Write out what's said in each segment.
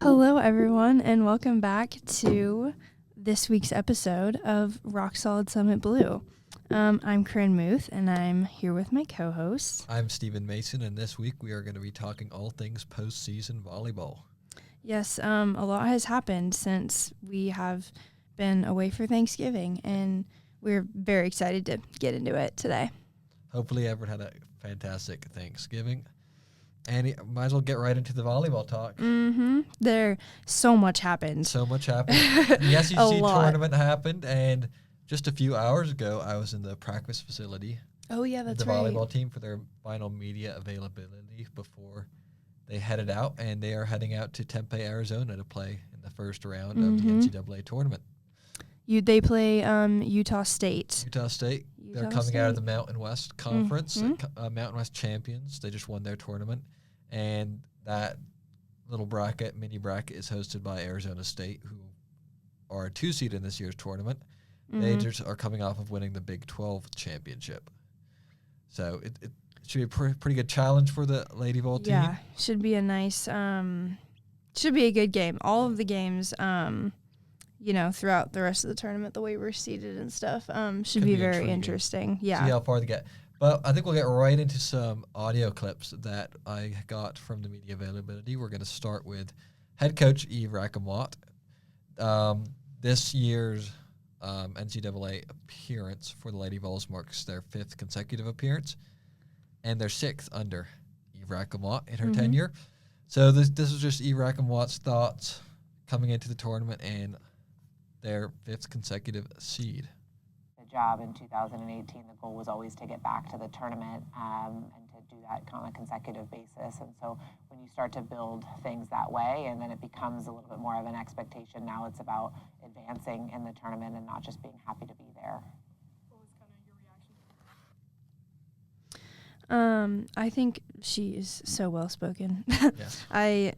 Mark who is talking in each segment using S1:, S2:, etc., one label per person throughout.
S1: Hello, everyone, and welcome back to this week's episode of Rock Solid Summit Blue. I'm Corinne Muth, and I'm here with my co-host.
S2: I'm Stephen Mason, and this week we are going to be talking all things postseason volleyball.
S1: Yes, a lot has happened since we have been away for Thanksgiving, and we're very excited to get into it today.
S2: Hopefully everyone had a fantastic Thanksgiving. And might as well get right into the volleyball talk.
S1: So much happened.
S2: So much happened. The SEC tournament happened, and just a few hours ago, I was in the practice facility.
S1: Oh, yeah, that's
S2: the
S1: right.
S2: The volleyball team for their final media availability before they headed out, and they are heading out to Tempe, Arizona to play in the first round of the NCAA tournament.
S1: They play Utah State.
S2: They're coming out of the Mountain West Conference, Mountain West champions. They just won their tournament. And that little mini bracket, is hosted by Arizona State, who are a 2-seed in this year's tournament. They just are coming off of winning the Big 12 championship. So it should be a pretty good challenge for the Lady Vol team.
S1: Yeah, should be a nice, should be a good game. All of the games, throughout the rest of the tournament, the way we're seeded and stuff, should be very interesting. Yeah.
S2: See how far they get. But I think we'll get right into some audio clips that I got from the media availability. We're going to start with head coach Yves Racamot. This year's NCAA appearance for the Lady Vols marks their 5th consecutive appearance and their 6th under Yves Racamot in her tenure. So this is just Yves Racamot's thoughts coming into the tournament and their 5th consecutive seed.
S3: Job in 2018, the goal was always to get back to the tournament and to do that on a consecutive basis. And so when you start to build things that way, and then it becomes a little bit more of an expectation, now it's about advancing in the tournament and not just being happy to be there.
S4: What was kind of your reaction?
S1: I think she is so well spoken.
S2: Yes.
S1: I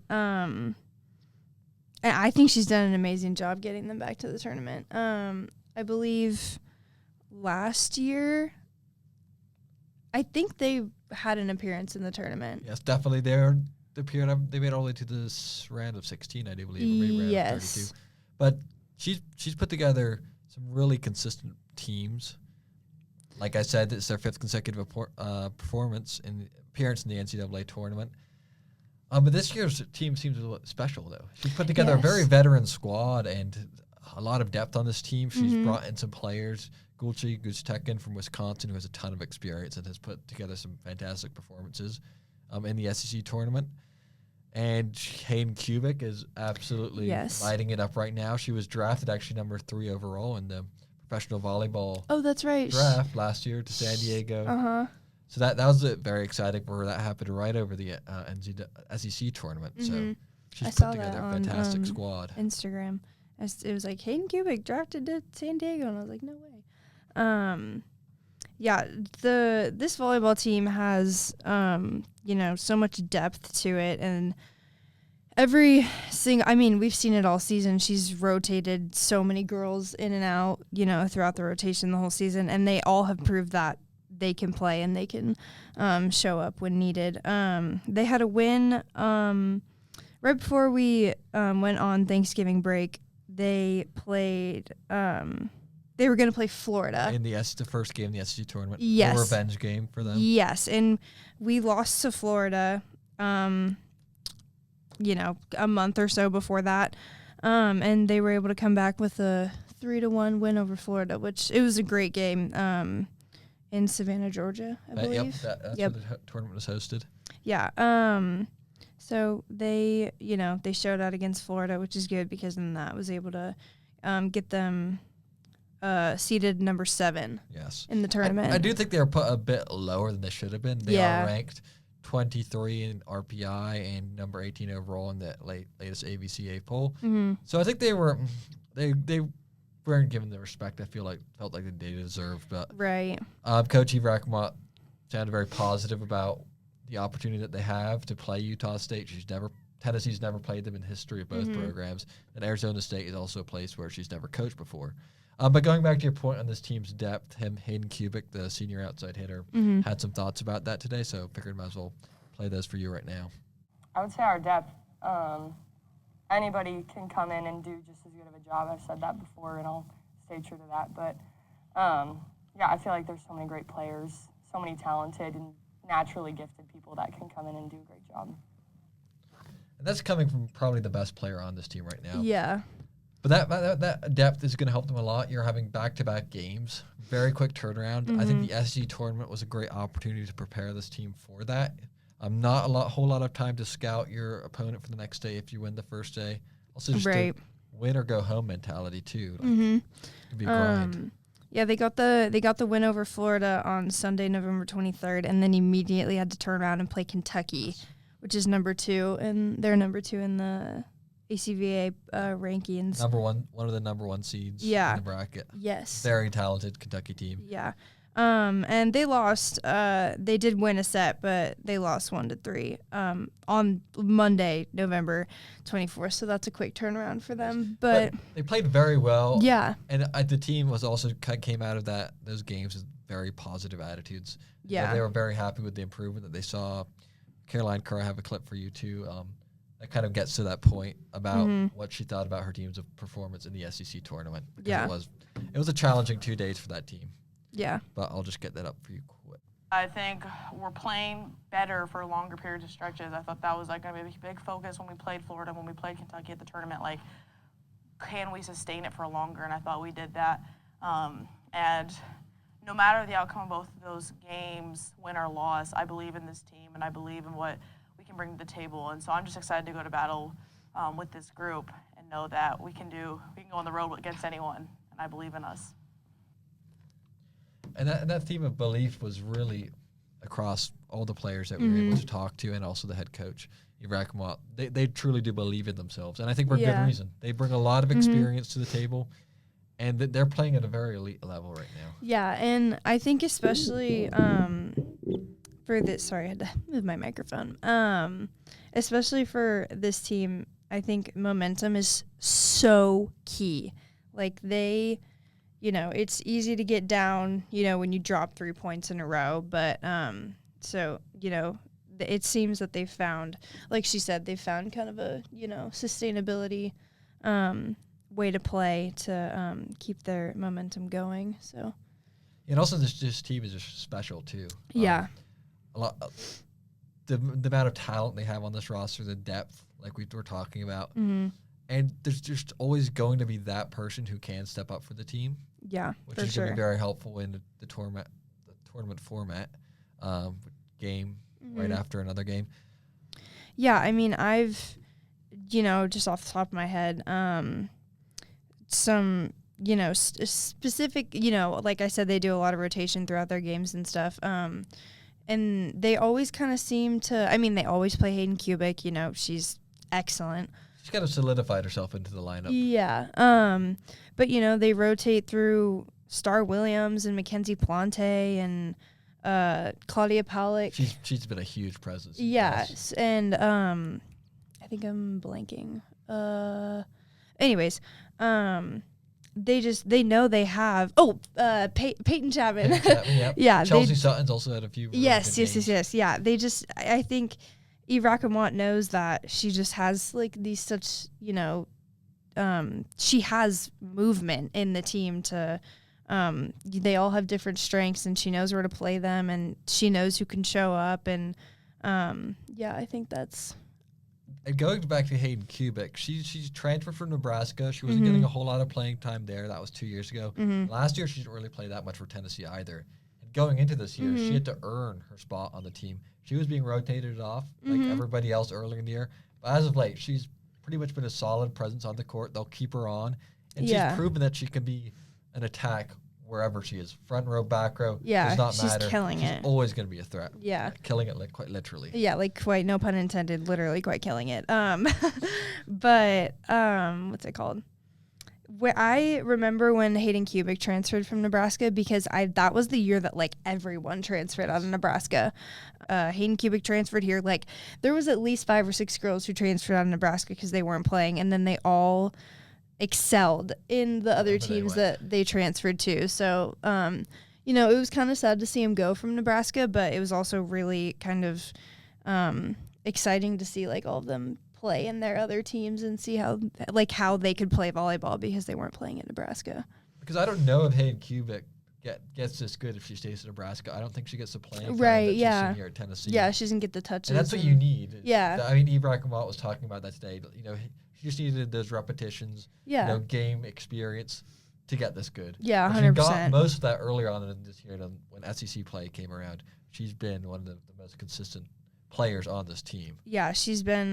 S1: think she's done an amazing job getting them back to the tournament. I believe last year, I think they had an appearance in the tournament.
S2: Yes, definitely. They made it all the way to this round of 16, I do believe. Or maybe round of 32. But she's put together some really consistent teams. Like I said, it's their 5th consecutive appearance in the NCAA tournament. But this year's team seems a little special, though. She's put together a very veteran squad and a lot of depth on this team. She's brought in some players. Gulchi Guztekin from Wisconsin, who has a ton of experience and has put together some fantastic performances in the SEC tournament. And Hayden Kubik is absolutely lighting it up right now. She was drafted actually number 3 overall in the professional volleyball draft last year to San Diego. So that was very exciting for her. That happened right over the SEC tournament. So she's put together a fantastic squad.
S1: Instagram. It was like Hayden Kubik drafted to San Diego, and I was like, no way. This volleyball team has so much depth to it, and we've seen it all season. She's rotated so many girls in and out, throughout the rotation the whole season, and they all have proved that they can play and they can show up when needed. They had a win right before we went on Thanksgiving break. They played. They were going to play Florida
S2: in the first game in the SEC tournament.
S1: Yes,
S2: a revenge game for them.
S1: Yes, and we lost to Florida. A month or so before that, and they were able to come back with a 3-1 win over Florida, which it was a great game. In Savannah, Georgia, I believe.
S2: That's where the tournament was hosted.
S1: Yeah. So they showed out against Florida, which is good because then that was able to get them seeded number 7 in the tournament.
S2: I do think they were put a bit lower than they should have been. They are ranked 23 in RPI and number 18 overall in the latest AVCA poll. So I think they weren't given the respect felt like they deserved. But Coach Yves Racamot sounded very positive about the opportunity that they have to play Utah State. Tennessee's never played them in the history of both programs, and Arizona State is also a place where she's never coached before. But going back to your point on this team's depth, Hayden Kubik, the senior outside hitter, had some thoughts about that today, so figured might as well play those for you right now.
S5: I would say our depth. I
S4: anybody can come in and do just as good of a job. I've said that before, and I'll stay true to that. But, yeah, I feel like there's so many great players, so many talented and naturally gifted people that can come in and do a great job.
S2: And that's coming from probably the best player on this team right now.
S1: Yeah.
S2: But that depth is going to help them a lot. You're having back-to-back games, very quick turnaround. I think the SG tournament was a great opportunity to prepare this team for that. Not a whole lot of time to scout your opponent for the next day if you win the first day. Also, just a win or go home mentality too. It'd be a grind.
S1: Yeah, they got the win over Florida on Sunday, November 23rd, and then immediately had to turn around and play Kentucky, which is number 2, and they're number 2 in the ACVA rankings.
S2: One of the number 1 seeds in the bracket.
S1: Yes.
S2: Very talented Kentucky team.
S1: Yeah. And they lost. They did win a set, but they lost 1-3 on Monday, November 24th. So that's a quick turnaround for them. But
S2: they played very well.
S1: Yeah.
S2: And the team was also came out of those games with very positive attitudes.
S1: Yeah.
S2: They were very happy with the improvement that they saw. Caroline Kerr, I have a clip for you too. That kind of gets to that point about what she thought about her team's performance in the SEC tournament.
S1: Yeah.
S2: It was a challenging 2 days for that team.
S1: Yeah.
S2: But I'll just get that up for you quick.
S5: I think we're playing better for longer periods of stretches. I thought that was like going to be a big focus when we played Florida, when we played Kentucky at the tournament. Like, can we sustain it for longer? And I thought we did that. And no matter the outcome of both of those games, win or loss, I believe in this team and I believe in what we can bring to the table. And so I'm just excited to go to battle with this group and know that we can go on the road against anyone, and I believe in us.
S2: And that theme of belief was really across all the players that we were able to talk to, and also the head coach, Muth. They truly do believe in themselves, and I think for good reason. They bring a lot of experience to the table, and they're playing at a very elite level right now.
S1: Yeah, and I think especially for this, sorry, I had to move my microphone. Especially for this team, I think momentum is so key. Like it's easy to get down, when you drop 3 points in a row. But it seems that they've found, like she said, they've found kind of a, sustainability way to play to keep their momentum going. So,
S2: and also this team is just special too.
S1: Yeah.
S2: A lot. The amount of talent they have on this roster, the depth, like we were talking about. And there's just always going to be that person who can step up for the team.
S1: Yeah,
S2: which is going to be very helpful in the tournament format game right after another game.
S1: Yeah, I mean, I've, just off the top of my head, some, specific, like I said, they do a lot of rotation throughout their games and stuff. And they always kind of seem to, they always play Hayden Kubik. She's excellent.
S2: She's kind of solidified herself into the lineup.
S1: Yeah. But, they rotate through Star Williams and Mackenzie Plante and Claudia Pollock.
S2: She's been a huge presence.
S1: Yes. And I think I'm blanking. Anyways, they know they have Peyton Chapman.
S2: Yep.
S1: Yeah.
S2: Chelsea Sutton's also had a few.
S1: Yes. Yeah. They just, I think Muth knows that she just has like these such, she has movement in the team to, they all have different strengths and she knows where to play them and she knows who can show up. And, I think that's.
S2: And going back to Hayden Kubik, she's transferred from Nebraska. She wasn't getting a whole lot of playing time there. That was 2 years ago. Last year, she didn't really play that much for Tennessee either. And going into this year, she had to earn her spot on the team. She was being rotated off like everybody else earlier in the year. But as of late, she's pretty much been a solid presence on the court. They'll keep her on. And she's proven that she can be an attack wherever she is. Front row, back row, does not matter.
S1: She's killing it.
S2: She's always going to be a threat.
S1: Yeah.
S2: Killing it quite literally.
S1: Yeah, like quite, no pun intended, literally quite killing it. But what's it called? I remember when Hayden Kubik transferred from Nebraska because that was the year that like everyone transferred out of Nebraska. Hayden Kubik transferred here. Like there was at least 5 or 6 girls who transferred out of Nebraska because they weren't playing, and then they all excelled in the other teams that they transferred to. So, it was kind of sad to see him go from Nebraska, but it was also really kind of exciting to see like all of them play in their other teams and see how they could play volleyball because they weren't playing in Nebraska.
S2: Because I don't know if Hayden Kubik gets this good if she stays in Nebraska. I don't think she gets the playing time
S1: Right,
S2: that she's
S1: yeah.
S2: seen here at Tennessee.
S1: Yeah, she doesn't get the touches.
S2: And that's what you need.
S1: Yeah.
S2: I mean, Eve Rackamont was talking about that today. You know, she just needed those repetitions,
S1: Yeah.
S2: you know, game experience to get this good.
S1: Yeah,
S2: And
S1: 100%.
S2: She got most of that earlier on in this year when SEC play came around. She's been one of the most consistent players on this team.
S1: Yeah, she's been,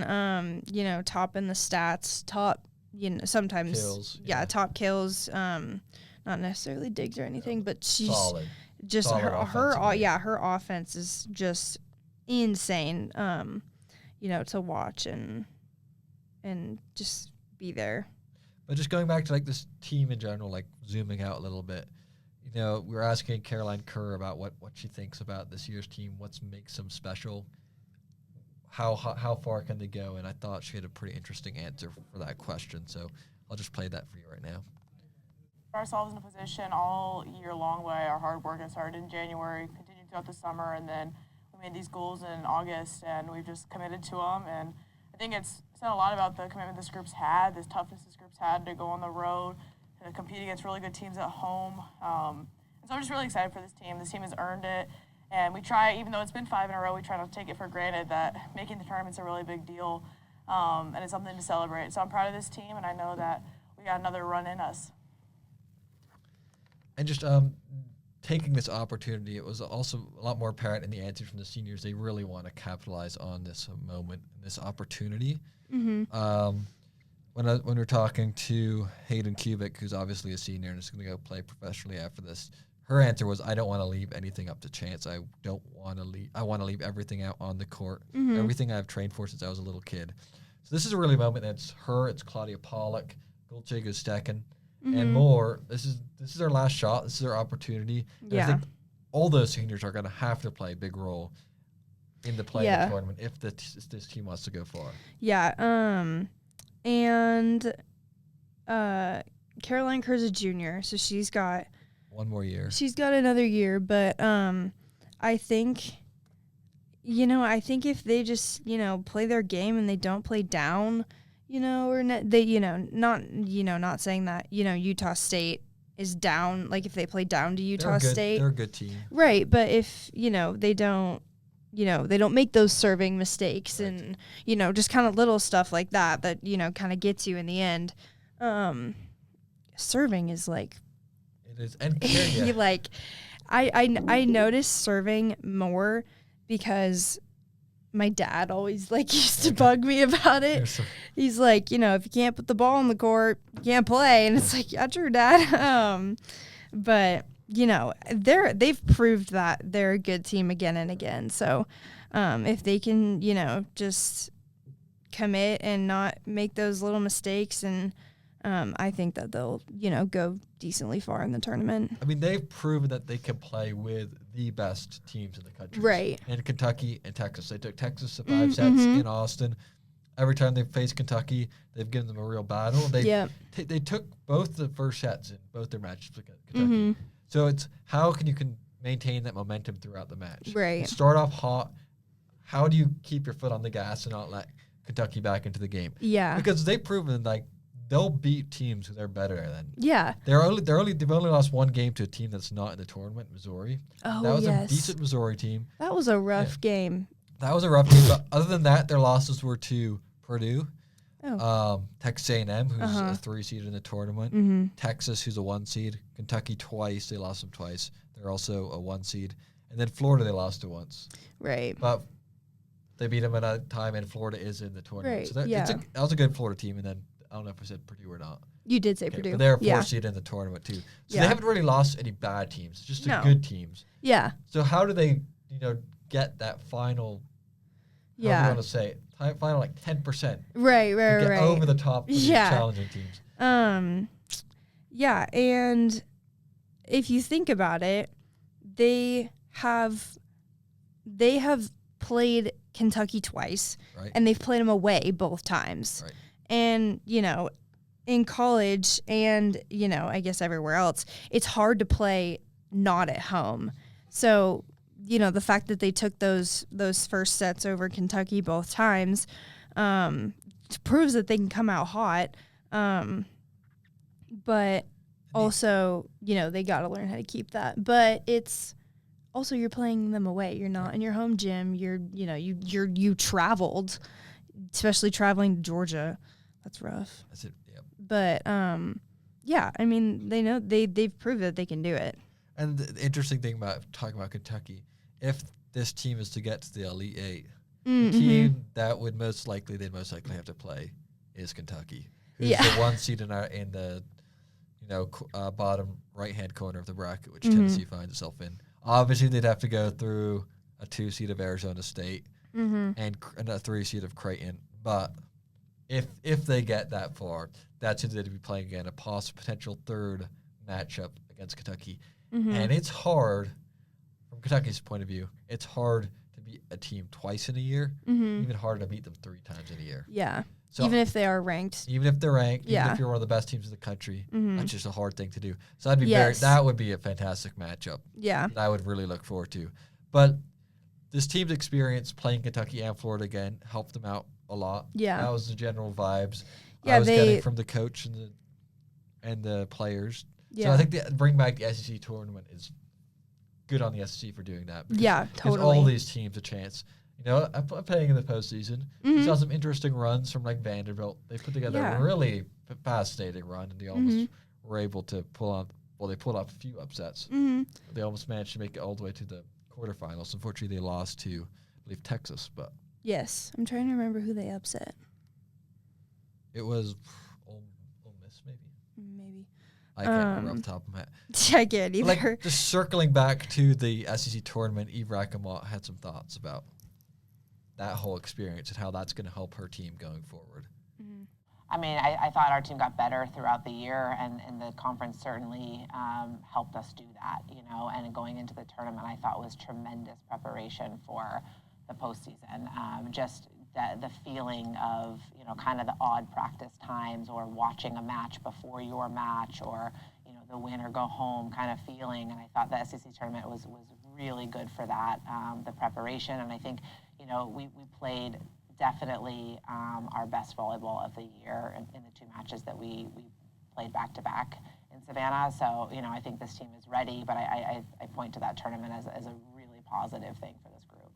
S1: you know, top in the stats, top, you know, sometimes,
S2: Kills,
S1: top kills, not necessarily digs or anything, but she's
S2: Solid.
S1: just
S2: Solid offensively.
S1: her offense is just insane, you know, to watch and just be there.
S2: But just going back to like this team in general, like zooming out a little bit, you know, we were asking Caroline Kerr about what she thinks about this year's team, what makes them special, how far can they go, and I thought she had a pretty interesting answer for that question. So I'll just play that for you right now.
S5: Put ourselves in a position all year long by our hard work. It started in January, continued throughout the summer, and then we made these goals in August, and we've just committed to them. And I think it's said a lot about the commitment this group's had, this toughness this group's had to go on the road, to compete against really good teams at home. And so I'm just really excited for this team. This team has earned it. And we try, even though it's been 5 in a row, we try not to take it for granted that making the tournament's a really big deal, and it's something to celebrate. So I'm proud of this team, and I know that we got another run in us.
S2: And just taking this opportunity, it was also a lot more apparent in the answers from the seniors. They really want to capitalize on this moment, this opportunity.
S1: Mm-hmm.
S2: When we're talking to Hayden Kubik, who's obviously a senior and is going to go play professionally after this, her answer was, I don't want to leave anything up to chance. I want to leave everything out on the court, everything I've trained for since I was a little kid. So this is a really moment that's her, it's Claudia Pollock, Gulce Gustekin, and more. This is our last shot. This is our opportunity. And I think all those seniors are going to have to play a big role in the play of the tournament if this team wants to go far. Yeah.
S1: And Caroline Kerr's a junior, so she's got
S2: one more year.
S1: She's got another year, but I think if they just, you know, play their game and they don't play down, you know, or not saying that, you know, Utah State is down, like if they play down to Utah State.
S2: They're a good team.
S1: Right, but if, you know, they don't make those serving mistakes and, you know, just kind of little stuff like that, you know, kind of gets you in the end. Serving is like,
S2: it is, and
S1: like, I noticed serving more because my dad always like used to bug me about it. He's like, you know, if you can't put the ball on the court, you can't play, and it's like, yeah, true, Dad. But you know, they've proved that they're a good team again and again. So if they can, you know, just commit and not make those little mistakes, and I think that they'll, you know, go decently far in the tournament.
S2: I mean, they've proven that they can play with the best teams in the country.
S1: Right.
S2: And Kentucky and Texas. They took Texas to 5 sets in Austin. Every time they've faced Kentucky, they've given them a real battle. They took both the first sets in both their matches with Kentucky. So it's how can you maintain that momentum throughout the match?
S1: Right.
S2: You start off hot. How do you keep your foot on the gas and not let Kentucky back into the game?
S1: Yeah.
S2: Because they've proven like they'll beat teams who they're better than.
S1: Yeah.
S2: They've only lost one game to a team that's not in the tournament, Missouri.
S1: Oh,
S2: that was a decent Missouri team.
S1: That was a rough game.
S2: That was a rough game, but other than that, their losses were to Purdue, Texas A&M, who's a 3 seed in the tournament, Texas, who's a 1 seed, Kentucky twice. They lost them twice. They're also a 1 seed, and then Florida they lost to once.
S1: Right.
S2: But they beat them at a time, and Florida is in the tournament.
S1: Right.
S2: So that was a good Florida team, and then I don't know if I said Purdue or not.
S1: You did say Purdue.
S2: But they're a 4 seed in the tournament too. So they haven't really lost any bad teams, just good teams.
S1: Yeah.
S2: So how do they, you know, get that final, how do you want to say it, final like 10%?
S1: Right.
S2: Get over the top of these challenging teams.
S1: Yeah, and if you think about it, they have played Kentucky twice, and they've played them away both times.
S2: Right.
S1: And, you know, in college and, you know, I guess everywhere else, it's hard to play not at home. So, you know, the fact that they took those first sets over Kentucky both times, proves that they can come out hot. But also, they got to learn how to keep that. But it's also you're playing them away. You're not in your home gym. You traveled, especially traveling to Georgia. That's rough.
S2: That's it. Yeah.
S1: But I mean, they know they've proved that they can do it.
S2: And the interesting thing about talking about Kentucky, if this team is to get to the Elite Eight, the team that they'd most likely have to play is Kentucky, who's the one seed in the bottom right-hand corner of the bracket, which Tennessee finds itself in. Obviously, they'd have to go through a 2 seed of Arizona State and a 3 seed of Creighton. But if they get that far, that's who they'd be playing again, a potential third matchup against Kentucky. And it's hard, from Kentucky's point of view, it's hard to beat a team twice in a year, even harder to beat them 3 times in a year.
S1: Yeah.
S2: So
S1: even if they are ranked.
S2: Even if they're ranked, even if you're one of the best teams in the country, that's just a hard thing to do. So that would be a fantastic matchup.
S1: Yeah.
S2: That I would really look forward to. But this team's experience playing Kentucky and Florida again helped them out a lot. Yeah. That was the general vibes I was getting from the coach and the players. Yeah. So I think bring back the SEC tournament is good on the SEC for doing that.
S1: Totally.
S2: Gives all these teams a chance. I'm playing in the postseason. We saw some interesting runs from like Vanderbilt. They put together a really fascinating run, and they almost were able to pull off. Well, they pulled off a few upsets. They almost managed to make it all the way to the quarterfinals. Unfortunately, they lost to, I believe, Texas. But
S1: yes, I'm trying to remember who they upset.
S2: It was Ole Miss, maybe.
S1: Maybe.
S2: I can't remember off the top of my head.
S1: I can't either.
S2: Like, just circling back to the SEC tournament, Eve Rackamott had some thoughts about that whole experience and how that's going to help her team going forward.
S3: I mean, I thought our team got better throughout the year, and the conference certainly helped us do that, and going into the tournament I thought was tremendous preparation for the postseason. Just the feeling of, kind of the odd practice times or watching a match before your match or, the win or go home kind of feeling. And I thought the SEC tournament was really good for that, the preparation. And I think, we played definitely our best volleyball of the year in the 2 matches that we played back-to-back in Savannah. So, I think this team is ready, but I point to that tournament as a really positive thing for this group.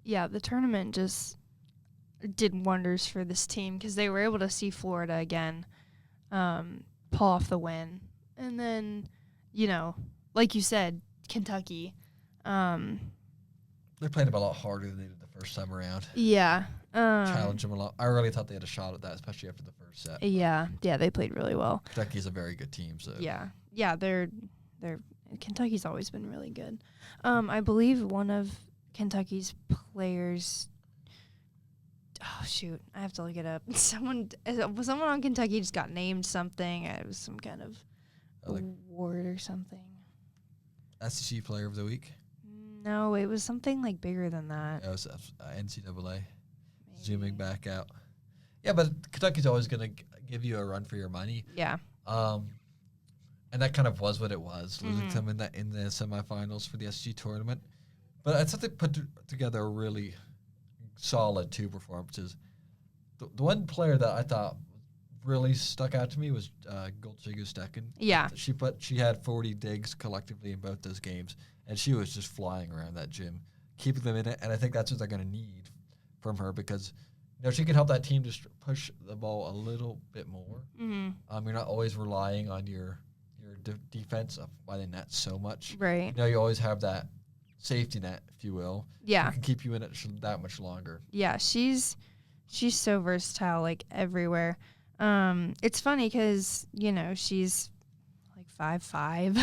S1: Yeah, the tournament just did wonders for this team because they were able to see Florida again, pull off the win. And then, like you said, Kentucky.
S2: They played them a lot harder than they did the first time around.
S1: Yeah.
S2: Challenged them a lot. I really thought they had a shot at that, especially after the first set.
S1: Yeah, they played really well.
S2: Kentucky's a very good team, so.
S1: Yeah, they're Kentucky's always been really good. I believe one of Kentucky's players. Oh shoot, I have to look it up. Someone on Kentucky just got named something. It was some kind of award or something.
S2: SEC Player of the Week.
S1: No, it was something like bigger than that.
S2: It was NCAA. Maybe. Zooming back out. Yeah, but Kentucky's always going to give you a run for your money.
S1: Yeah.
S2: And that kind of was what it was, losing them in the semifinals for the SEC tournament. But I thought they put together a really solid 2 performances. The one player that I thought really stuck out to me was Goldschigger-Stecken.
S1: Yeah.
S2: She had 40 digs collectively in both those games, and she was just flying around that gym, keeping them in it. And I think that's what they're going to need from her because she can help that team just push the ball a little bit more. You're not always relying on your defense up by the net so much.
S1: Right.
S2: You always have that safety net, if you will.
S1: Yeah.
S2: It can keep you in it that much longer.
S1: Yeah, she's so versatile, like everywhere. It's funny because she's like 5'5".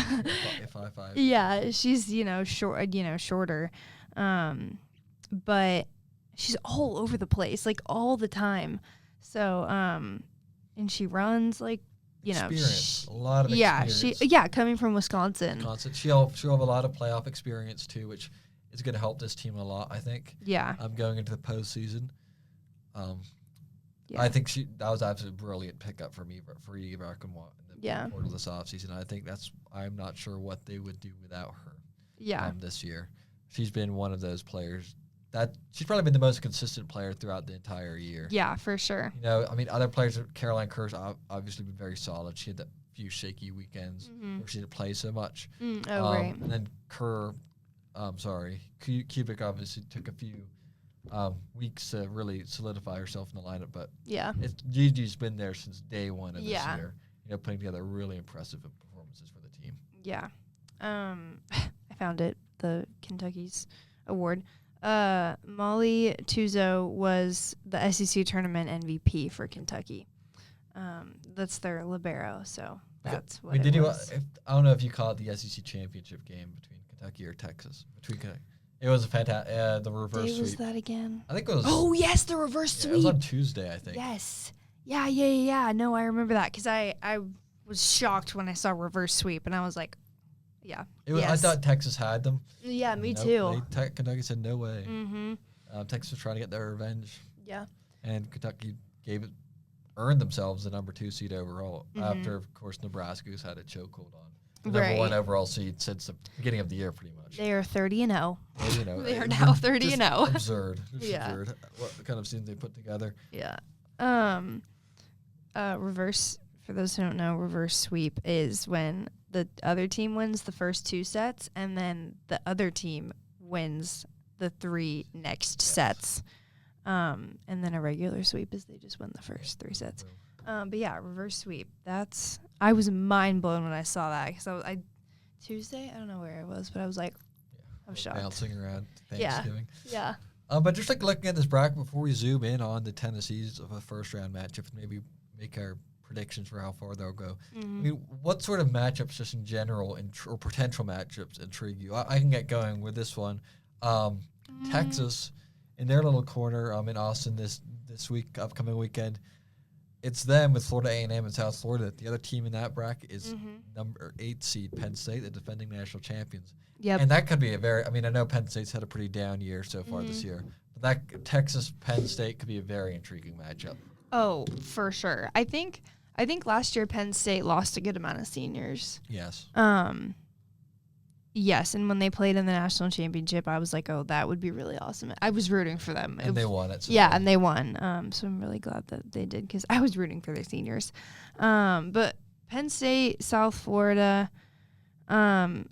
S2: 5'5".
S1: Yeah, she's shorter, but she's all over the place, like all the time. So and she runs like
S2: experience, a lot of experience.
S1: Coming from Wisconsin.
S2: She'll have a lot of playoff experience too, which is going to help this team a lot. I think.
S1: Yeah.
S2: I'm going into the postseason. I think that was absolutely brilliant pickup for Eve Rackamott in the portal this offseason. I think I'm not sure what they would do without her.
S1: Yeah.
S2: This year, she's been one of those players that she's probably been the most consistent player throughout the entire year.
S1: Yeah, for sure.
S2: You know, I mean, other players, Caroline Kerr's obviously been very solid. She had that few shaky weekends where she didn't play so much.
S1: Right.
S2: And then Kubik obviously took a few weeks to really solidify herself in the lineup, but
S1: Yeah.
S2: Gigi's been there since day one of this
S1: Yeah.
S2: year. You know, putting together really impressive performances for the team.
S1: Yeah. I found it, the Kentucky's award. Molly Tuzo was the SEC tournament MVP for Kentucky. That's their libero, so that's what it was.
S2: I don't know if you call it the SEC championship game between Kentucky or Texas. It was a fantastic. The reverse
S1: Day
S2: sweep.
S1: was that again?
S2: I think it was.
S1: Oh yes, the reverse
S2: yeah,
S1: sweep.
S2: it was on Tuesday, I think.
S1: Yes. Yeah. No, I remember that because I was shocked when I saw reverse sweep, and I was like, yeah.
S2: I thought Texas had them.
S1: Yeah, me
S2: Nope,
S1: too.
S2: Kentucky said no way.
S1: Mm-hmm.
S2: Texas was trying to get their revenge,
S1: Yeah.
S2: and Kentucky earned themselves the number 2 seed overall. After, of course, Nebraska, who's had a chokehold on the number 1 overall seed since the beginning of the year, pretty much.
S1: They are 30-0.
S2: You know,
S1: They are now 30-0.
S2: Absurd. Just
S1: Yeah.
S2: absurd. What kind of season they put together?
S1: Yeah. Reverse, for those who don't know, reverse sweep is when the other team wins the first 2 sets and then the other team wins the 3 next sets. And then a regular sweep is they just win the first 3 sets. But yeah, reverse sweep. I was mind blown when I saw that because Tuesday, I don't know where I was, but I was like, I was shocked.
S2: Bouncing around Thanksgiving.
S1: Yeah.
S2: But just like looking at this bracket before we zoom in on the Tennessees of a first round matchup and maybe make our predictions for how far they'll go. I mean, what sort of matchups just in general or potential matchups intrigue you? I can get going with this one. Texas in their little corner in Austin this upcoming weekend. It's them with Florida A&M and South Florida. The other team in that bracket is number 8 seed Penn State, the defending national champions.
S1: Yep.
S2: And that could be I know Penn State's had a pretty down year so far this year. But that Texas-Penn State could be a very intriguing matchup.
S1: Oh, for sure. I think last year Penn State lost a good amount of seniors.
S2: Yes.
S1: Yes, and when they played in the national championship, I was like, oh, that would be really awesome. I was rooting for them.
S2: And they won it. So
S1: and they won. So I'm really glad that they did because I was rooting for their seniors. But Penn State, South Florida, South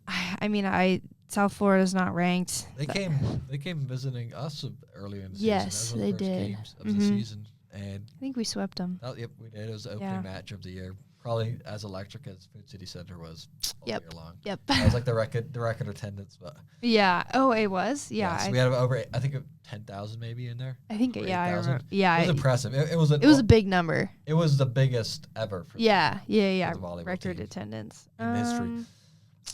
S1: Florida's not ranked.
S2: They came visiting us earlier in the season.
S1: Yes, they did.
S2: Games of the season, and
S1: I think we swept them.
S2: yep, we did. It was the opening match of the year. Probably as electric as Food City Center was all year long.
S1: Yep.
S2: That was like the record attendance, but
S1: yeah. Oh, it was. Yeah.
S2: so we had over 10,000 maybe in there.
S1: I think.
S2: Over
S1: Yeah. I
S2: 8,000.
S1: remember. Yeah.
S2: It was impressive. It was
S1: a big number.
S2: It was the biggest ever. For
S1: Yeah.
S2: the volleyball
S1: Record
S2: team
S1: attendance
S2: in history.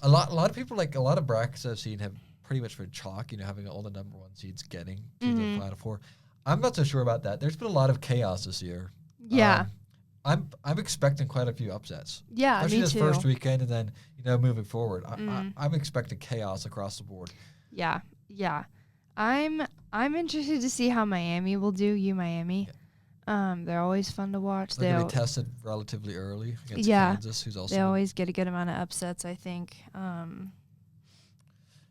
S2: A lot of people a lot of brackets I've seen have pretty much been chalk. You know, having all the number 1 seeds getting to the Final Four. I'm not so sure about that. There's been a lot of chaos this year.
S1: Yeah.
S2: I'm expecting quite a few upsets.
S1: Yeah,
S2: especially
S1: me
S2: this
S1: too.
S2: first weekend, and then moving forward, I'm expecting chaos across the board.
S1: Yeah. I'm interested to see how Miami will do. Miami. Yeah. They're always fun to watch.
S2: They're going to be tested relatively early against Kansas, who's also.
S1: They always get a good amount of upsets, I think.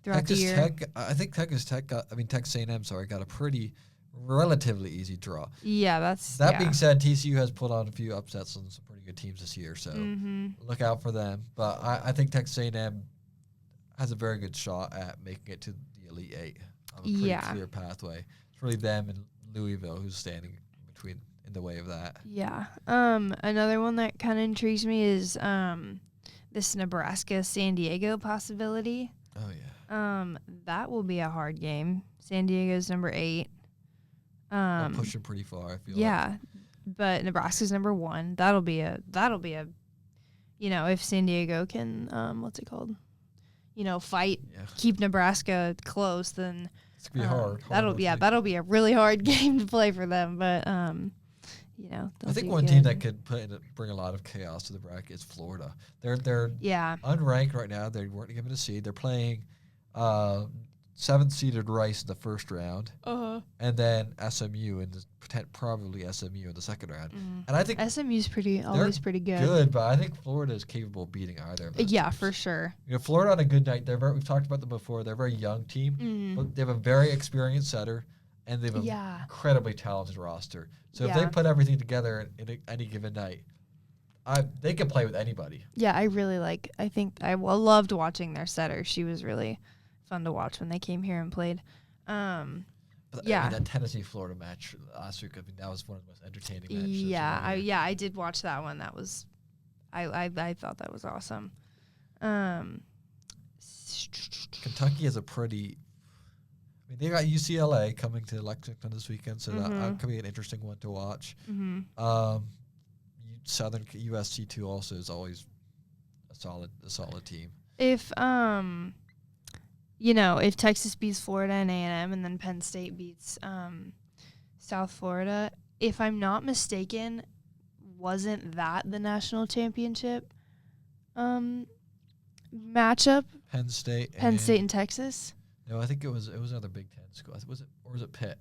S1: Throughout
S2: Texas
S1: the year.
S2: Tech, I think Texas A&M, got a pretty relatively easy draw.
S1: Yeah, that's
S2: that being said, TCU has put on a few upsets on some pretty good teams this year, so look out for them. But I think Texas A&M has a very good shot at making it to the Elite Eight on a pretty clear pathway. It's really them and Louisville who's standing in the way of that.
S1: Yeah. Another one that kind of intrigues me is this Nebraska-San Diego possibility.
S2: Oh yeah.
S1: That will be a hard game. San Diego's number 8.
S2: I'm pushing pretty far, I feel like.
S1: Yeah, but Nebraska's number 1. That'll be a if San Diego can what's it called? Fight, keep Nebraska close, then
S2: it's gonna be hard.
S1: That'll be a really hard game to play for them. But
S2: I think one team that could bring a lot of chaos to the bracket is Florida. They're unranked right now. They weren't given a seed. They're playing 7th seeded Rice in the first round,
S1: Uh-huh.
S2: and then SMU in the probably SMU in the second round. And I think
S1: SMU's always pretty good.
S2: Good, but I think Florida is capable of beating either of those
S1: Yeah,
S2: teams.
S1: for sure.
S2: You know, Florida on a good night, we've talked about them before. They're a very young team, but they have a very experienced setter, and they have an incredibly talented roster. So if they put everything together in any given night, they can play with anybody.
S1: Yeah, I loved watching their setter. She was really fun to watch when they came here and played.
S2: But I mean, that Tennessee-Florida match last week, I mean, that was one of the most entertaining matches.
S1: Yeah, I did watch that one. That was, I thought that was awesome.
S2: Kentucky is they got UCLA coming to Lexington this weekend, so that could be an interesting one to watch. Southern USC too also is always a solid team.
S1: If if Texas beats Florida and A&M, and then Penn State beats South Florida, if I'm not mistaken, wasn't that the national championship matchup?
S2: Penn State
S1: and Texas?
S2: No, I think it was another Big Ten school. Was it Pitt?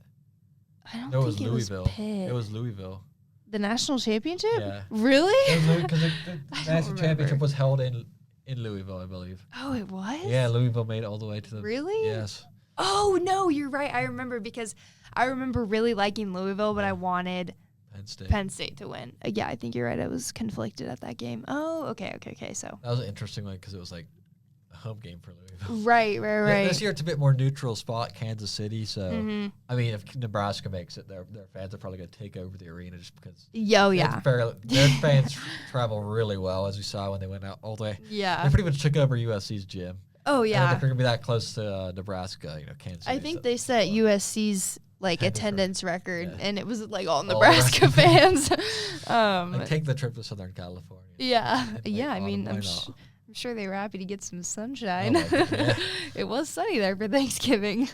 S1: I don't
S2: think
S1: it was
S2: Louisville.
S1: Pitt.
S2: It was Louisville.
S1: The national championship?
S2: Yeah.
S1: Really?
S2: Because the national championship was held in Louisville, I believe.
S1: Oh, it was?
S2: Yeah, Louisville made it all the way to the...
S1: Really?
S2: Yes.
S1: Oh, no, you're right. I remember because I remember really liking Louisville, but I wanted Penn State to win. Yeah, I think you're right. I was conflicted at that game. Oh, okay. So
S2: that was an interesting one because it was like a home game for Louisville.
S1: Right.
S2: Yeah, this year it's a bit more neutral spot, Kansas City. So, I mean, if Nebraska makes it, their fans are probably going to take over the arena just because. Their fans travel really well, as we saw when they went out all the way.
S1: Yeah.
S2: They pretty much took over USC's gym.
S1: Oh, yeah.
S2: And if they're going to be that close to Nebraska, Kansas City.
S1: I think they set USC's attendance record, and it was all Nebraska fans.
S2: Take the trip to Southern California.
S1: Yeah. I mean, I'm sure they were happy to get some sunshine. It was sunny there for Thanksgiving.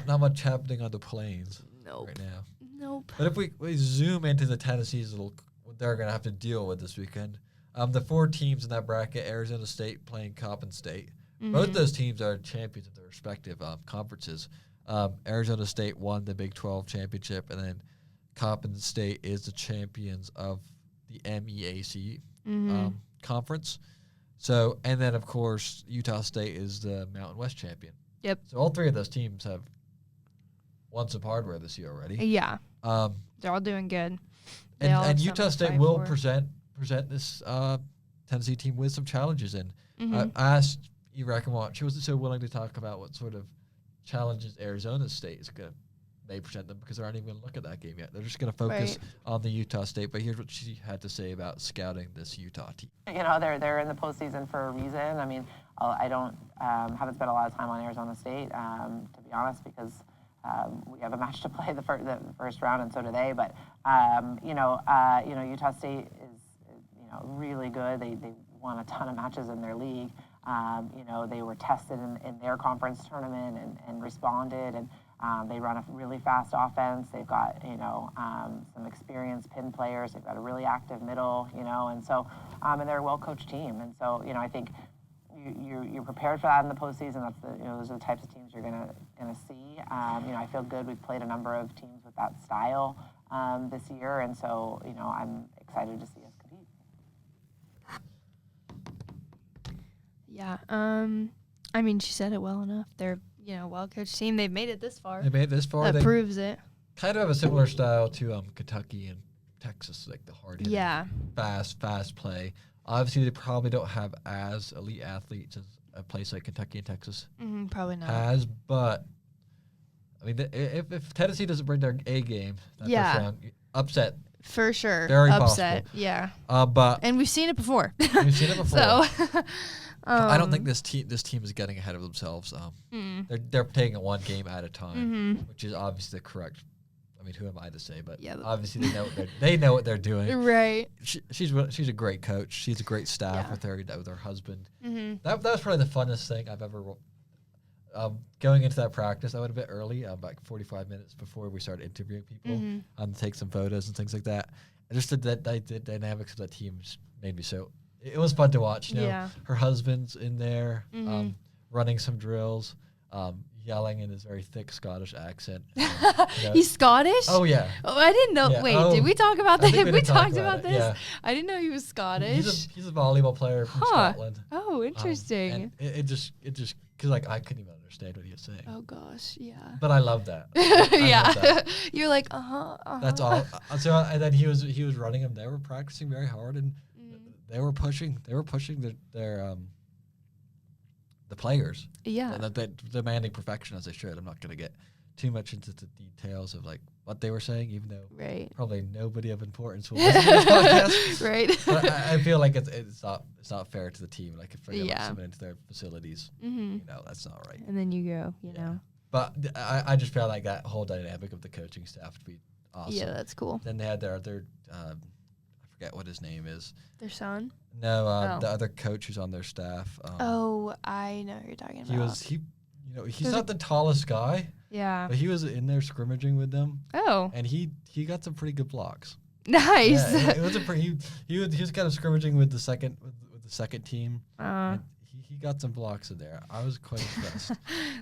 S2: Not much happening on the plains right now.
S1: Nope.
S2: But if we zoom into the Tennessee's what they're going to have to deal with this weekend, the 4 teams in that bracket, Arizona State playing Coppin State. Both those teams are champions of their respective conferences. Arizona State won the Big 12 championship, and then Coppin State is the champions of the MEAC conference. So, and then, of course, Utah State is the Mountain West champion.
S1: Yep.
S2: So all 3 of those teams have won some hardware this year already.
S1: Yeah. They're all doing good.
S2: And Utah State will present this Tennessee team with some challenges. And I asked Irakimont, she wasn't so willing to talk about what sort of challenges Arizona State is going to may present them because they aren't even going to look at that game yet. They're just going to focus on the Utah State. But here's what she had to say about scouting this Utah team.
S3: They're in the postseason for a reason. I mean, I don't haven't spent a lot of time on Arizona State, to be honest, because we have a match to play the first round, and so do they. But Utah State is really good. They won a ton of matches in their league. They were tested in their conference tournament and responded, and they run a really fast offense. They've got, some experienced pin players. They've got a really active middle, and so, and they're a well-coached team. And so, I think you're prepared for that in the postseason. That's those are the types of teams you're gonna see. I feel good. We've played a number of teams with that style this year, and so, I'm excited to see us compete.
S1: Yeah. I mean, she said it well enough. They're, well-coached team. They've made it this far. That proves it.
S2: Kind of have a similar style to Kentucky and Texas, like the hard-hitting, fast play. Obviously, they probably don't have as elite athletes as a place like Kentucky and Texas
S1: probably not
S2: has. But I mean, if Tennessee doesn't bring their A game, that first round, upset
S1: for sure.
S2: Very
S1: upset,
S2: possible.
S1: And we've seen it before.
S2: So. I don't think this team is getting ahead of themselves. They're taking it one game at a time, which is obviously the correct. I mean, who am I to say? But obviously they know what they're doing.
S1: Right.
S2: She's a great coach. She's a great staff with her husband. That was probably the funnest thing I've ever. Going into that practice, I went a bit early, like 45 minutes before we started interviewing people, to take some photos and things like that. And just the dynamics of that team just made me so. It was fun to watch. Her husband's in there running some drills. yelling in his very thick Scottish accent.
S1: He's Scottish?
S2: Oh, yeah.
S1: Oh, I didn't know.
S2: Yeah.
S1: Wait, did we talk about that?
S2: We
S1: talked about this?
S2: Yeah.
S1: I didn't know he was Scottish.
S2: He's a volleyball player from Scotland.
S1: Oh, interesting.
S2: And it just, because like I couldn't even understand what he was saying.
S1: Oh gosh, yeah.
S2: But I love that.
S1: Yeah,
S2: love that.
S1: you're like,
S2: That's all. So and then he was running them. They were practicing very hard, and they were pushing their the players.
S1: Yeah.
S2: And they're demanding perfection as they should. I'm not going to get too much into the details of like what they were saying, even though probably nobody of importance will listen to this podcast.
S1: Right.
S2: But I feel like it's not fair to the team. Like if they're someone into their facilities, that's not right.
S1: And then you go, you know.
S2: But I just felt like that whole dynamic of the coaching staff to be awesome.
S1: Yeah, that's cool.
S2: Then they had their I forget what his name is.
S1: Their son?
S2: No, the other coach who's on their staff.
S1: I know who you're talking about.
S2: He's not the tallest guy.
S1: Yeah.
S2: But he was in there scrimmaging with them.
S1: Oh.
S2: And he got some pretty good blocks.
S1: Nice.
S2: Yeah, it was he was kind of scrimmaging with the second team. He got some blocks in there. I was quite impressed.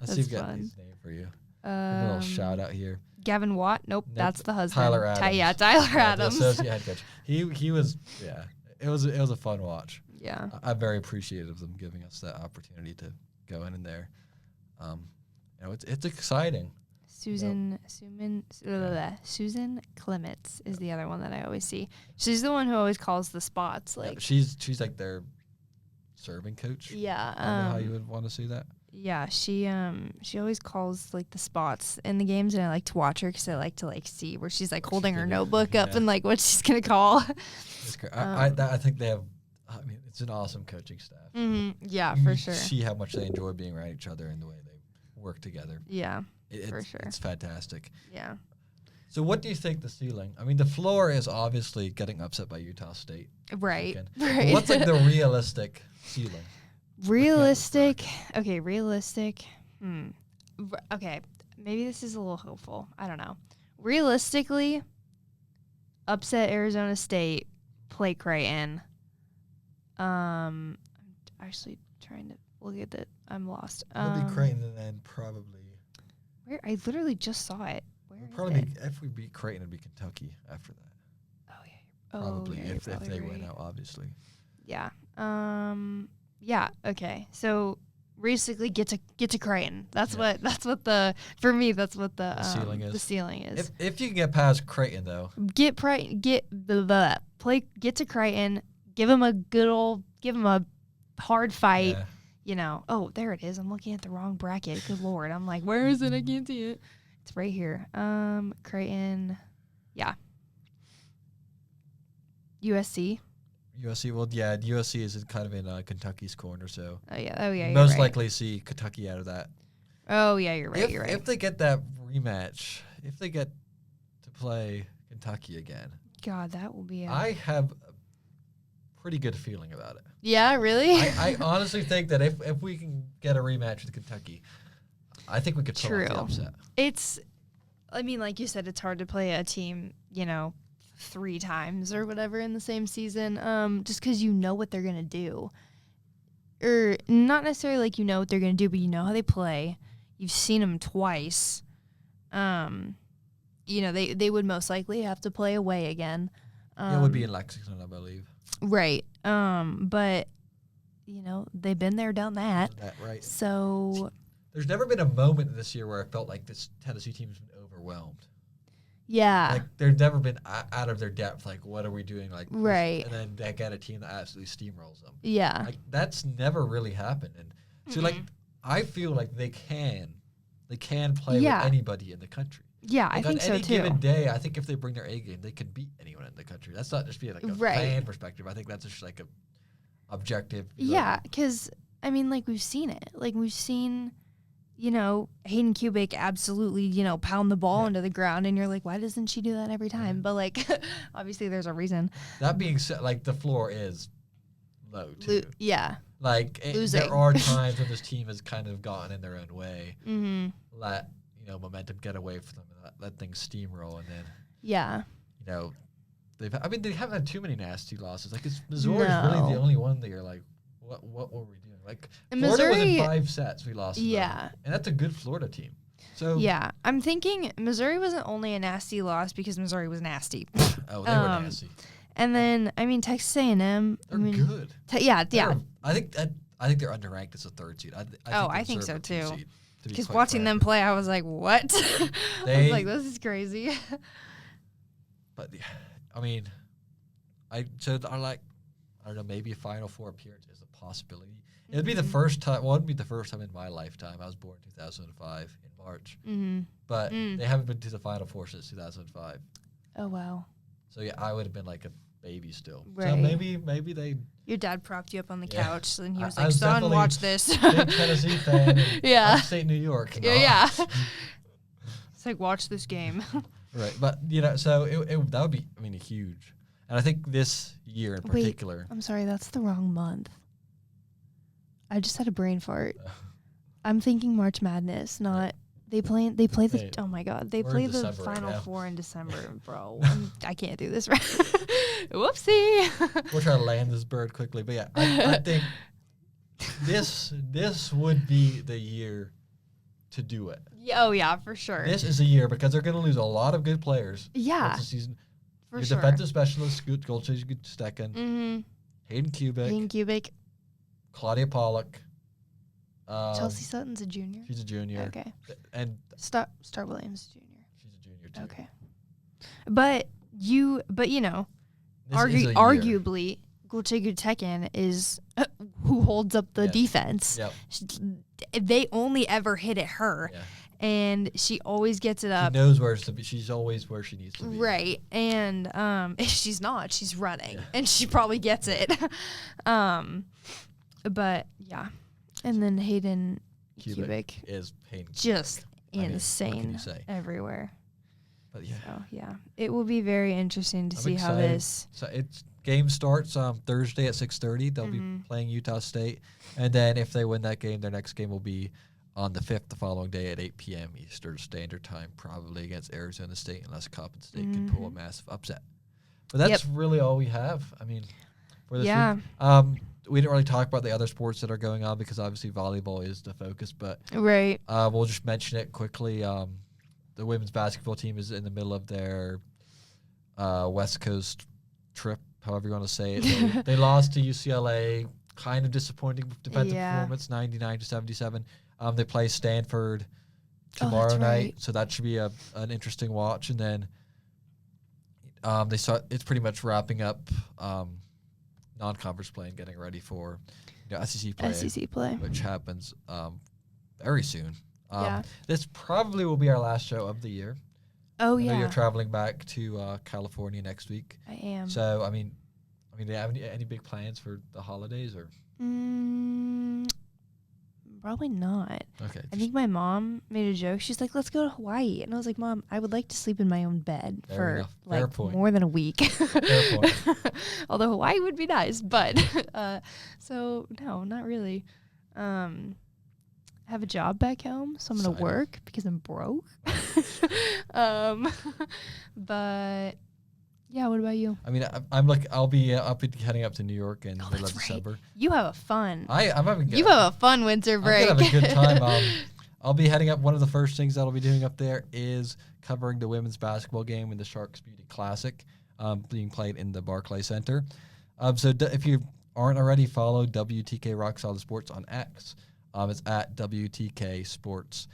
S2: Let's see if I get his name for you. A little shout out here.
S1: Gavin Watt? Nope, that's the husband.
S2: Tyler Adams.
S1: Tyler Adams.
S2: The associate head coach. He was It was a fun watch.
S1: Yeah.
S2: I'm very appreciative of them giving us that opportunity to go in there. It's exciting.
S1: Susan Clements is the other one that I always see. She's the one who always calls the spots. Like
S2: she's like their serving coach.
S1: Yeah.
S2: I don't know how you would want to see that.
S1: Yeah, she always calls like the spots in the games, and I like to watch her because I like to like see where she's like holding her notebook up and like what she's gonna call.
S2: It's great. I think they have. I mean, it's an awesome coaching staff.
S1: Yeah, for sure.
S2: See how much they enjoy being around each other and the way they work together.
S1: Yeah, for sure.
S2: It's fantastic.
S1: Yeah.
S2: So what do you think the ceiling? I mean, the floor is obviously getting upset by Utah State.
S1: Right.
S2: Right. What's like the realistic ceiling?
S1: Realistic. Okay, maybe this is a little hopeful. I don't know. Realistically, upset Arizona State, play Creighton. I'm actually trying to look at that. I'm lost.
S2: It'll be Creighton and then probably.
S1: Where I literally just saw it. Where is
S2: probably
S1: it?
S2: if we beat Creighton, it'd be Kentucky after that.
S1: Oh yeah.
S2: Probably if they
S1: right.
S2: win out, obviously.
S1: Yeah. Yeah. Okay. So basically, get to Creighton. That's what the ceiling is. The ceiling is.
S2: If you can get past Creighton, though,
S1: get to Creighton. Give them a hard fight.
S2: Yeah.
S1: You know. Oh, there it is. I'm looking at the wrong bracket. Good Lord. I'm like, where is it? I can't see it. It's right here. Creighton. Yeah. USC.
S2: Well, yeah, USC is kind of in Kentucky's corner, so
S1: most
S2: likely see Kentucky out of that.
S1: Oh yeah, you're right.
S2: If they get that rematch, if they get to play Kentucky again,
S1: God, that will be.
S2: I have a pretty good feeling about it.
S1: Yeah, really.
S2: I honestly think that if we can get a rematch with Kentucky, I think we could pull off the upset.
S1: I mean, like you said, it's hard to play a team, 3 times or whatever in the same season, just because you know what they're going to do. Or not necessarily like you know what they're going to do, but you know how they play. You've seen them twice. They would most likely have to play away again.
S2: It would be in Lexington, I believe.
S1: Right. But, they've been there, done that.
S2: Right.
S1: So
S2: there's never been a moment this year where I felt like this Tennessee team's been overwhelmed.
S1: Yeah.
S2: Like, they've never been out of their depth. Like, what are we doing? Like,
S1: right.
S2: And then they get a team that absolutely steamrolls them.
S1: Yeah.
S2: Like, that's never really happened. And so, like, I feel like they can play with anybody in the country.
S1: Yeah, I think so, too.
S2: On any given day, I think if they bring their A game, they can beat anyone in the country. That's not just being, like, a fan perspective. I think that's just, like, a objective.
S1: Yeah, because, I mean, like, we've seen it. Like, we've seen... Hayden Kubik absolutely, pound the ball into the ground, and you're like, why doesn't she do that every time? But, like, obviously there's a reason.
S2: That being said, like, the floor is low, too.
S1: Yeah.
S2: Like, there are times when this team has kind of gotten in their own way. Mm-hmm. Let, momentum get away from them and let things steamroll, and then, they haven't had too many nasty losses. Like, Missouri's really the only one that you're like, what were we doing? Like
S1: And
S2: Florida was in
S1: Missouri-
S2: 5 sets. We lost. to them.
S1: Yeah.
S2: And that's a good Florida team. So
S1: Yeah, I'm thinking Missouri wasn't only a nasty loss because Missouri was nasty.
S2: Oh, they were nasty.
S1: And then Texas A&M.
S2: They're good.
S1: Yeah.
S2: I think they're underranked as a 3rd seed.
S1: I think
S2: deserve
S1: so
S2: a 2
S1: too.
S2: seed, to be
S1: Because
S2: quite
S1: watching
S2: frank.
S1: them play, I was like, what? I
S2: They-
S1: was like, this is crazy.
S2: But yeah, I mean, I don't know, maybe a Final Four appearance is a possibility. It'd be the first time. Well, it'd be the first time in my lifetime. I was born in 2005 in March, but they haven't been to the Final Four since 2005.
S1: Oh, wow.
S2: So yeah, I would have been like a baby still. So
S1: Right.
S2: maybe they.
S1: Your dad propped you up on the
S2: Yeah.
S1: couch, and he was
S2: I
S1: like,
S2: was
S1: son,
S2: definitely
S1: watch this.
S2: Big Tennessee fan. And
S1: Yeah.
S2: Upstate New York.
S1: Yeah. It's like, watch this game.
S2: Right, but so that would be, I mean, huge. And I think this year in particular.
S1: I'm sorry, that's the wrong month. I just had a brain fart. I'm thinking March Madness, not they play the
S2: Hey,
S1: oh my god, they
S2: we're
S1: play
S2: in
S1: the
S2: December right
S1: Final
S2: now.
S1: Four in December, bro. I can't do this right. Whoopsie.
S2: We'll try to land this bird quickly, but yeah, I think this would be the year to do it.
S1: Yeah, oh yeah, for sure.
S2: This is a year because they're going to lose a lot of good players.
S1: Yeah,
S2: Once the season.
S1: for
S2: Your
S1: sure.
S2: defensive specialist, Goldschmidt, Stecken,
S1: Mm-hmm.
S2: Hayden Kubik,
S1: Hayden Kubik.
S2: Claudia Pollock.
S1: Chelsea Sutton's a junior.
S2: She's a junior.
S1: Okay.
S2: And
S1: Star Williams Jr.
S2: she's a junior too.
S1: Okay. But you know,
S2: This is a year.
S1: arguably, Gulchigu Tekken is who holds up the
S2: Yes.
S1: defense.
S2: Yep.
S1: They only ever hit at her,
S2: Yeah.
S1: and she always gets it
S2: She
S1: up.
S2: knows where to be. She's always where she needs to be.
S1: Right. And if she's not, she's running,
S2: Yeah.
S1: and she probably gets it. But yeah. And then Hayden Kubik,
S2: is Hayden.
S1: just
S2: I mean, what can
S1: insane
S2: you say?
S1: everywhere.
S2: But yeah.
S1: So yeah, it will be very interesting to
S2: I'm
S1: see how
S2: excited.
S1: this.
S2: So game starts Thursday at 6:30. They'll be playing Utah State, and then if they win that game, their next game will be on the 5th, the following day at 8 p.m. Eastern Standard Time, probably against Arizona State, unless Coppin State can pull a massive upset. But that's really all we have. I mean, for this week. We didn't really talk about the other sports that are going on because obviously volleyball is the focus, but
S1: Right.
S2: we'll just mention it quickly. The women's basketball team is in the middle of their West Coast trip, however you want to say it. They lost to UCLA, kind of disappointing defensive performance, 99-77. They play Stanford tomorrow night,
S1: right.
S2: so that should be an interesting watch. And then it's pretty much wrapping up non-conference play and getting ready for SEC play.
S1: SEC play.
S2: Which happens very soon.
S1: Yeah.
S2: This probably will be our last show of the year.
S1: Oh
S2: I know
S1: yeah.
S2: you're traveling back to California next week.
S1: I am.
S2: So I mean, do you have any big plans for the holidays or?
S1: Probably not.
S2: Okay.
S1: I think my mom made a joke. She's like, "Let's go to Hawaii," and I was like, "Mom, I would like to sleep in my own bed
S2: Fair
S1: for
S2: enough. Fair
S1: like
S2: point.
S1: more than a week."
S2: Fair point.
S1: Although Hawaii would be nice, but so no, not really. I have a job back home, so I'm gonna
S2: Sign
S1: work because I'm broke. But yeah, what about you?
S2: I mean, I'll be heading up to New York in middle of
S1: That's right.
S2: December.
S1: You have a fun.
S2: I'm having.
S1: You have a fun winter break.
S2: I'm gonna have a good time. I'll be heading up. One of the first things that I'll be doing up there is covering the women's basketball game in the Sharks Beauty Classic, being played in the Barclays Center. If you aren't already, follow WTK Rock Solid Sports on X. It's at WTK Sports,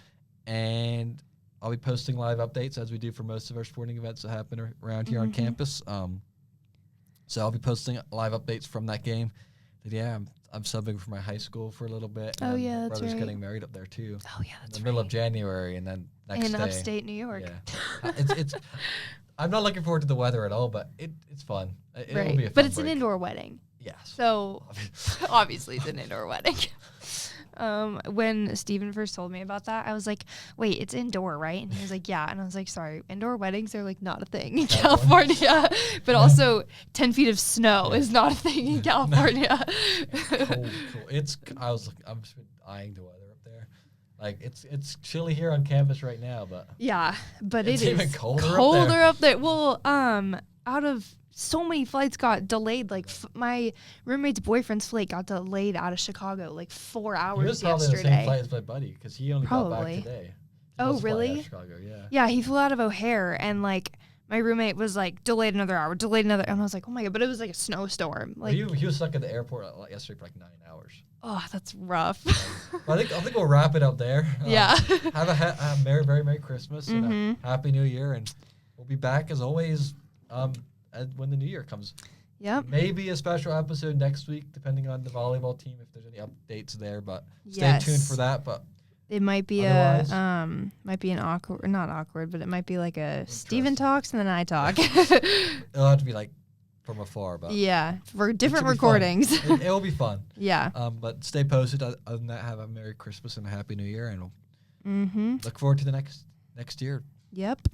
S2: and I'll be posting live updates as we do for most of our sporting events that happen around here on campus. So I'll be posting live updates from that game. But yeah, I'm subbing for my high school for a little bit.
S1: Oh,
S2: and
S1: yeah,
S2: my
S1: that's
S2: brother's
S1: right.
S2: getting married up there too.
S1: Oh yeah, that's
S2: in the middle
S1: right.
S2: of January, and then next
S1: In
S2: day.
S1: upstate New York.
S2: Yeah, it's. I'm not looking forward to the weather at all, but it's fun. It'll be a
S1: Right.
S2: fun
S1: But it's
S2: break.
S1: an indoor wedding.
S2: Yes.
S1: So obviously it's an indoor wedding. When Steven first told me about that, I was like, wait, it's indoor, right? And he was like, yeah. And I was like, sorry, indoor weddings are like not a thing in California. But also 10 feet of snow is not a thing in California.
S2: Cold. I'm just eyeing the weather up there. Like it's chilly here on campus right now, but
S1: Yeah, but
S2: It's
S1: it
S2: even
S1: is
S2: colder up there.
S1: up there. Well, out of so many flights got delayed. Like my roommate's boyfriend's flight got delayed out of Chicago like 4 hours
S2: He was probably
S1: yesterday.
S2: on the same flight as my buddy because he only got back
S1: Probably.
S2: today. He
S1: Oh,
S2: was flying out of
S1: really?
S2: Chicago, yeah.
S1: Yeah, he flew out of O'Hare, and like my roommate was like delayed another hour, and I was like, oh my god! But it was like a snowstorm. Like,
S2: He was stuck at the airport yesterday for like 9 hours.
S1: oh, that's rough.
S2: But I think we'll wrap it up there.
S1: Yeah.
S2: Have a very Merry Christmas and a Happy New Year, and we'll be back as always when the New Year comes.
S1: Yep.
S2: Maybe a special episode next week, depending on the volleyball team if there's any updates there. But stay tuned for that. But
S1: it might be
S2: otherwise,
S1: an awkward, not awkward, but it might be like a Steven talks and then I talk.
S2: it'll have to be like from afar, but
S1: yeah, for different
S2: it should be
S1: recordings.
S2: It'll be fun.
S1: Yeah.
S2: But stay posted. Other than that, have a Merry Christmas and a Happy New Year, and we'll
S1: Mm-hmm.
S2: look forward to the next year.
S1: Yep.